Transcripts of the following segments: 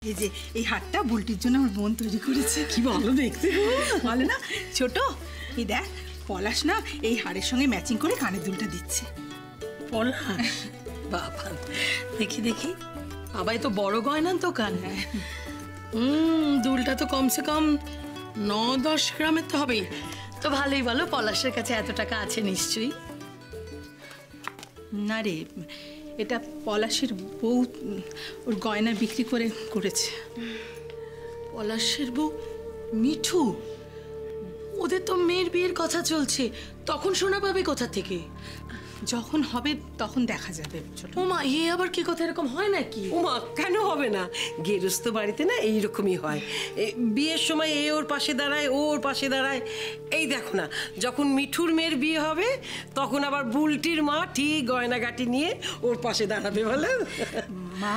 এই যে এই হারটা বুলটির জন্য আমার বোন তৈরি করেছে। কি ভালো দেখতে, ভালো না ছোট? এই দেখ পলাশ না এই হারের সঙ্গে ম্যাচিং করে কানের দুলটা দিচ্ছে। পলাশ বাবা, দেখি দেখি বাবাই তো বড় গয়নার দোকান। দুলটা তো কমসে কম 9-10 গ্রামের তো হবেই। তো ভালোই বলো, পলাশের কাছে এত টাকা আছে নিশ্চয়ই। না রে, এটা পলাশের বউ ওর গয়না বিক্রি করে করেছে। পলাশের বউ মিঠু, ওদের তো মেয়ের বিয়ের কথা চলছে, তখন শোনা পাবে কোথা থেকে? যখন হবে তখন দেখা যাবে ছোট। ওমা, এ আবার কি কথা, এরকম হয় নাকি? ওমা, কেন হবে না? গেরস্ত বাড়িতে না এইরকমই হয়। বিয়ের সময় এ ওর পাশে দাঁড়ায়, ও ওর পাশে দাঁড়ায়। এই দেখো না, যখন মিঠুর মেয়ের বিয়ে হবে তখন আবার বুলটির মা ঠিক গয়নাগাটি নিয়ে ওর পাশে দাঁড়াবে, বলে। মা,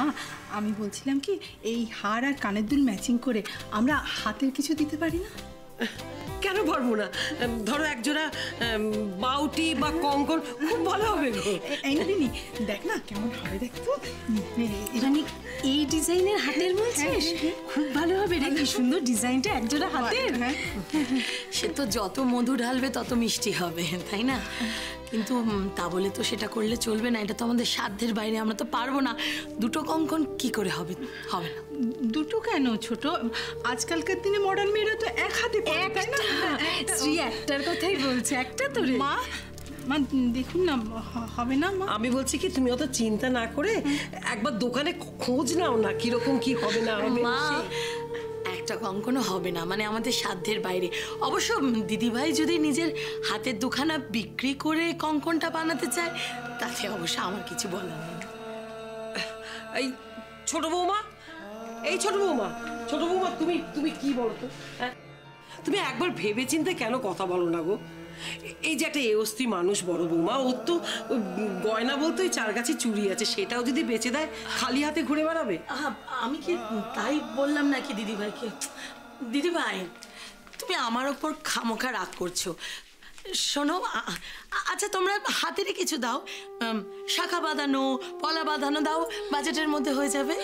আমি বলছিলাম কি, এই হার আর কানের দুল ম্যাচিং করে আমরা হাতের কিছু দিতে পারি না? কেন পারবো না? ধরো একজোড়া বাউটি বা কঙ্কন, খুব ভালো হবে গো। এই নলিনী, দেখ না কেমন হবে, দেখ তো। রানী, এই ডিজাইনের হাতের বলছিস? খুব ভালো হবে রে, কি সুন্দর ডিজাইনটা, একজোড়া হাতের। সে তো যত মধু ঢালবে তত মিষ্টি হবে, তাই না? কিন্তু তা বলে তো সেটা করলে চলবে না, এটা তো আমাদের সাধ্যের বাইরে, আমরা তো পারবো না। দুটো কঙ্কন কি করে হবে? হবে না। দুটো কেন ছোট? আজকালকার দিনে মডার্ন মেয়েরা তো এক হাতে পরে, তাই না? শ্রী একটার কথাই বলছে, একটা তো রে। মা, মা দেখুন না, হবে না মা? আমি বলছি কি, তুমি অত চিন্তা না করে একবার দোকানে খোঁজ নাও না, কিরকম কি হবে না হবে। মা, একটা কঙ্কনও হবে না, মানে আমাদের সাধ্যের বাইরে। অবশ্য দিদিভাই যদি নিজের হাতের দুখানা বিক্রি করে কঙ্কনটা বানাতে চায়, তাতে অবশ্য আমার কিছু বলার নেই। এই ছোট বৌমা, ছোট বৌমা, তুমি কি বলো তো? হ্যাঁ, তুমি একবার ভেবে চিন্তে কেন কথা বলো না গো? এই যে একটা এস্ত্রী মানুষ বড় বৌমা, ওর তো গয়না বলতে ওই 4 গাছি চুড়ি আছে, সেটাও যদি বেচে দেয় খালি হাতে ঘুরে বেড়াবে। আমি কি তাই বললাম নাকি দিদিভাইকে? দিদিভাই, তুমি আমার ওপর খামোখা রাগ করছো। শোনো, আচ্ছা তোমরা হাতেরই কিছু দাও, শাখা বাঁধানো, পলা বাঁধানো দাও, বাজেটের মধ্যে হয়ে যাবে।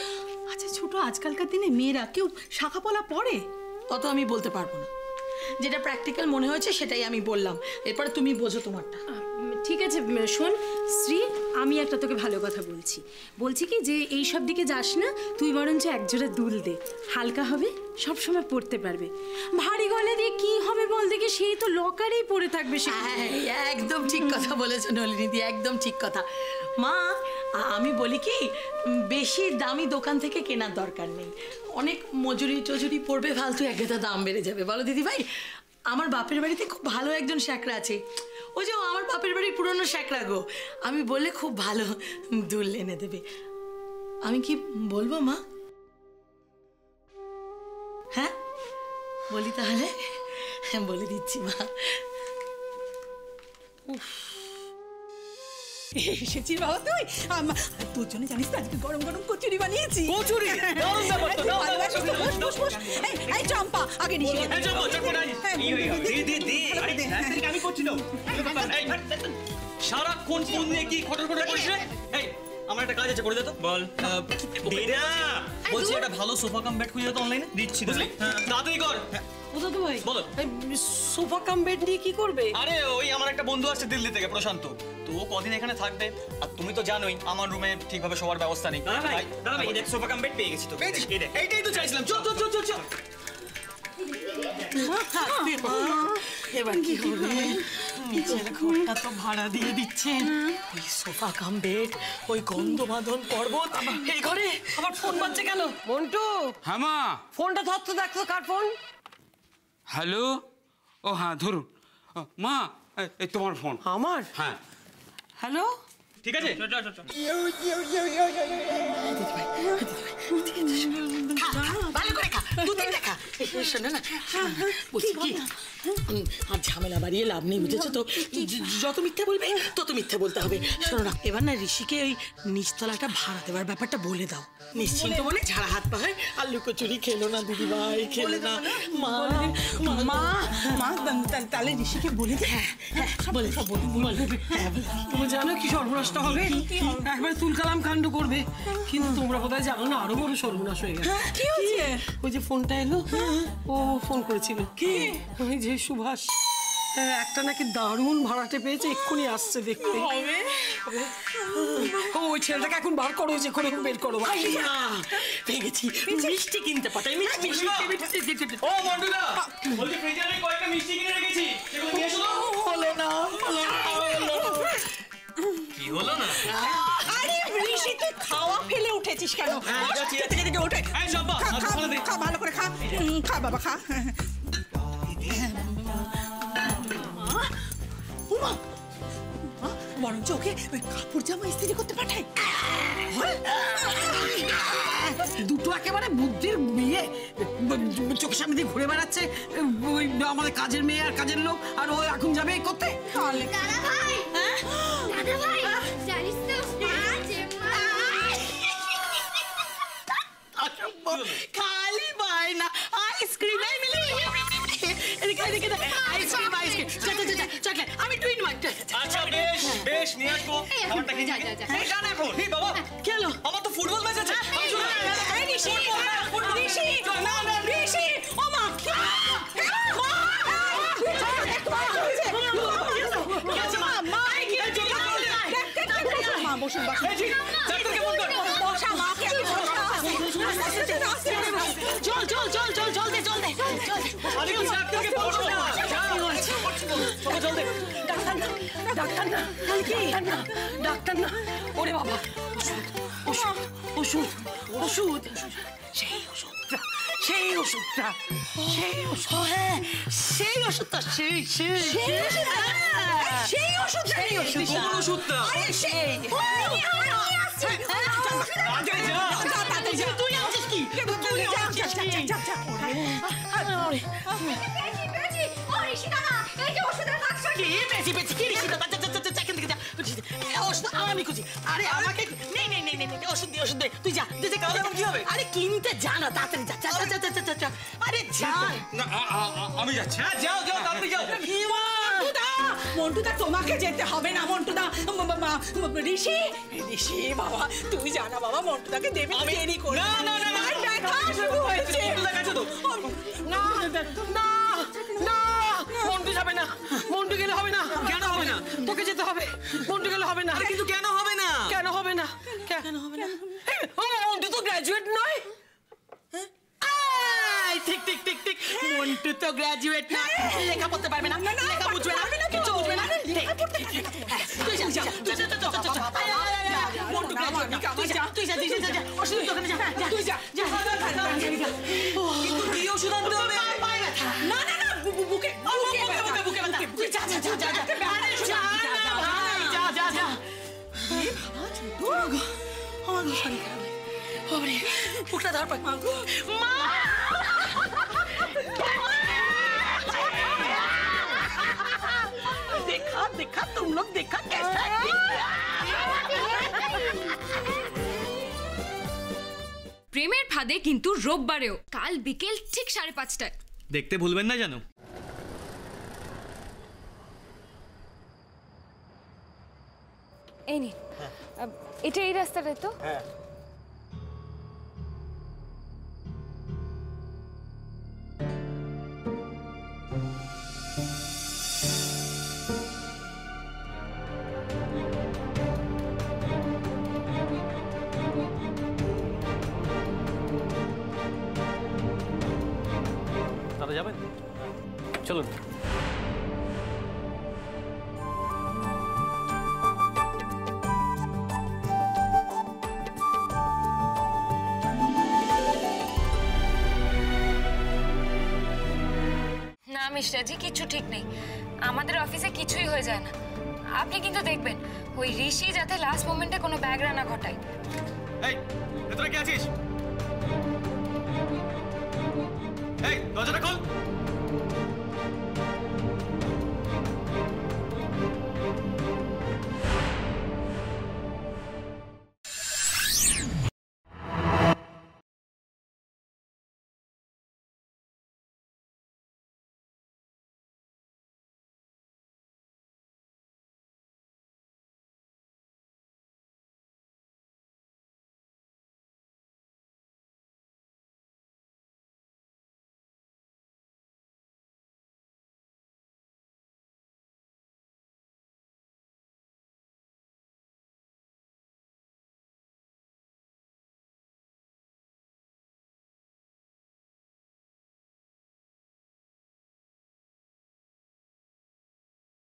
আচ্ছা ছোট, আজকালকার দিনে মেয়েরা কেউ শাখা পলা পরে? অত আমি বলতে পারবো না, যেটা প্র্যাকটিক্যাল মনে হয়েছে সেটাই আমি বললাম, এরপরে তুমি বোঝো তোমারটা। ঠিক আছে শোন শ্রী, আমি একটা তোকে ভালো কথা বলছি কি, যে এই সব দিকে যাস না, তুই বরঞ্চ একজোড়া দুল দে, হালকা হবে, সব সময় পরতে পারবে। ভারী গলা দিয়ে কি হবে বল দেখে, সেই তো লকারেই পড়ে থাকবে সে। একদম ঠিক কথা বলেছো নলিনীদি, একদম ঠিক কথা। মা, আমি বলি কি, বেশি দামি দোকান থেকে কেনার দরকার নেই, অনেক মজুরি টজুরি পড়বে, ফালতু একটা দাম বেড়ে যাবে, বলো দিদিভাই? আমার বাপের বাড়িতে খুব ভালো একজন শ্যাকরা আছে, ওই যে আমার বাপের বাড়ির পুরনো শ্যাকরা গো, আমি বললে খুব ভালো দুল এনে দেবে। আমি কি বলবো মা? হ্যাঁ বলি তাহলে? হ্যাঁ বলে দিচ্ছি মা। এসেছি বাবা তুই, তোর জন্য জানিস তো আজকে গরম গরম কচুরি বানিয়েছি। কচুরি? দারুণ ব্যাপার তো, দাও। এই চম্পা, আগে নিয়ে এই চম্পা, চম্পা নাই। দে। আমি করছি তো। সারাক্ষণ ফোন নিয়ে কি খটর খটর করিস রে? এই, আমার একটা কাজ আছে, করে দে তো। বল। দে না। বলছি একটা ভালো সোফা কাম বেড খুঁজে দে তো অনলাইনে। দিচ্ছি, বুঝলি? তাড়াতাড়ি কর। বুঝলো তো ভাই? বলো। সোফা কাম বেড নিয়ে কি করবে? আরে ওই আমার একটা বন্ধু আসছে দিল্লি থেকে, প্রশান্ত, তো ও কদিন এখানে থাকবে, আর তুমি তো জানোই আমার রুমে ঠিকভাবে শোয়ার ব্যবস্থা নেই। দাদা ভাই, দেখ সোফা কাম বেড পেয়ে গেছি তো। এইটাই তো চাইছিলাম। চল চল চল চল চল। এবার কি হবে? নিচের ঘরটা তো ভাড়া দিয়ে দিচ্ছেন, ওই সোফা কাম বেড, ওই গন্ধবাদন পর্বত, এই ঘরে আবার ফোন বাজছে কেন? মন্টু, হ্যাঁ মা। ফোনটা ধর তো, দেখো কার ফোন। হ্যালো, ও হ্যাঁ ধরুন। মা, এই তোমার ফোন। আমার? হ্যাঁ। হ্যালো, ঠিক আছে। ভালো করে খা, 2-3 খা। শোনো না, বলছি কি, আর ঝামেলা বাড়িয়ে লাভ নেই, বুঝেছো তো? যত মিথ্যে বলবে তত মিথ্যে বলতে হবে। শোনো না, এবার না ঋষিকে ওই নিচতলাটা ভাড়া দেওয়ার ব্যাপারটা বলে দাও। নিশ্চিন্ত মনে ঝাড়া হাত পা হয় আর লুকোচুরি খেলো না দিদি ভাই, খেলো না। মা মা মা তাহলে ঋষিকে বলে দে। বলে তুমি জানো কি সর্বনাশটা হবে? একবার তুলকালাম কাণ্ড করবে, কিন্তু তোমরা বোধহয় জানো না আরো বড় সর্বনাশ হয়ে গেছে। কি হয়েছে? ওই যে ফোনটা এলো, ও ফোন করেছিল। কি? ওই যে সুভাষ একটা নাকি দারুণ ভাড়াটে পেয়েছে, এক্ষুনি আসছে দেখতে। ওই ছেলেটাকে এখন বার করো, যে করে বের করো। পেয়ে গেছি, মিষ্টি কিনতে পাঠাই। মিষ্টি ও মন্ডুদা, বলছি ফ্রিজারে কয়েকটা মিষ্টি কিনে রেখেছি, সেগুলো নিয়ে এসো। হলো না। কি হলো না? আরে ঋষি তুই খাওয়া ফেলে উঠেছিস কেন? থেকে ওঠে। এই সব্বা, খা ভালো করে খা। খা বাবা খা। বরঞ্চ ওকে ওই কাপড় জামা ইস্ত্রি করতে পাঠাই। দুটো একেবারে বুদ্ধির বিয়ে, চোখের সামনে দিয়ে ঘুরে বেড়াচ্ছে ওই আমাদের কাজের মেয়ে আর কাজের লোক, আর ও এখন যাবে করতে। দাদা ভাই, দাদা ভাই, জানিস তো খালি বায়না আইসক্রিম। চকলেট আমি টুইন মারতে। আচ্ছা বেশ বেশ, নিয়ে আসবো। খাবারটা খেয়ে যা, যা, যা। এই গান এখন। এই বাবা, কি হলো? আমার তো ফুটবল ম্যাচ আছে। ডাক্তার না, ওরে বাবা, ওষুধ ওষুধ ওষুধ, সেই ওষুধটা, সেই ওষুধটা, সেই ওষুধ, হ্যাঁ সেই ওষুধটা, সেই ওষুধটা। তুই আছিস কি? আমি খুঁজি। আরে আমাকে ওষুধ দে, ওষুধ দে। তুই যা, কি হবে? আরে কিনতে যা না, তাড়াতাড়ি যা। আরে যা। আমি যাচ্ছি। হ্যাঁ যাও যাও, তাড়াতাড়ি যাও। মন্টুদা তোমাকে যেতে হবে না। মন্টুদা ঋষি বাবা তুই জানা বাবা, মন্টুদাকে দেবে দেরি করে। না না না, দেখা শুরু হয়েছে। না না না, মন্টু যাবে না, মন্টু গেলে হবে না। কেন হবে না? তোকে যেতে হবে, মন্টু গেলে হবে না। কিন্তু কেন হবে না? কেন হবে না? কেন হবে না? মন্টু তো গ্র্যাজুয়েট নয়। ঠিক ঠিক ঠিক ঠিক, মন্টু তো গ্রাজুয়েট না, লেখা পড়তে পারবে না, লেখা বুঝবে না, কিছু বুঝবে না। তুই যা, মন্টু গ্রাজুয়েট না, তুই যা, ওষুধের দোকানে যা, তুই যা। কিন্তু কি ওষুধ আনতে হবে? না না না, বুকে ব্যথা। তুই যা। আমার শরীর খারাপ। ওরে বুকটা ধর পাক। মা देखा तुम लोग देखा कैसा है? প্রেমের ফাঁদে কিন্তু রোববারেও কাল বিকেল ঠিক 5:30টায় দেখতে ভুলবেন না জানো। এই নিন, এটা এই রাস্তাটাই তো? হ্যাঁ। দাদা যাবেন? চলুন। না মিশ্রাজি, কিছু ঠিক নেই। আমাদের অফিসে কিছুই হয়ে যায় না। আপনি কিন্তু দেখবেন ওই ঋষি যাতে লাস্ট মোমেন্টে কোনো ব্যাগরা না ঘটায়। এই ভেতরে কে আছিস? এই দরজাটা খোল।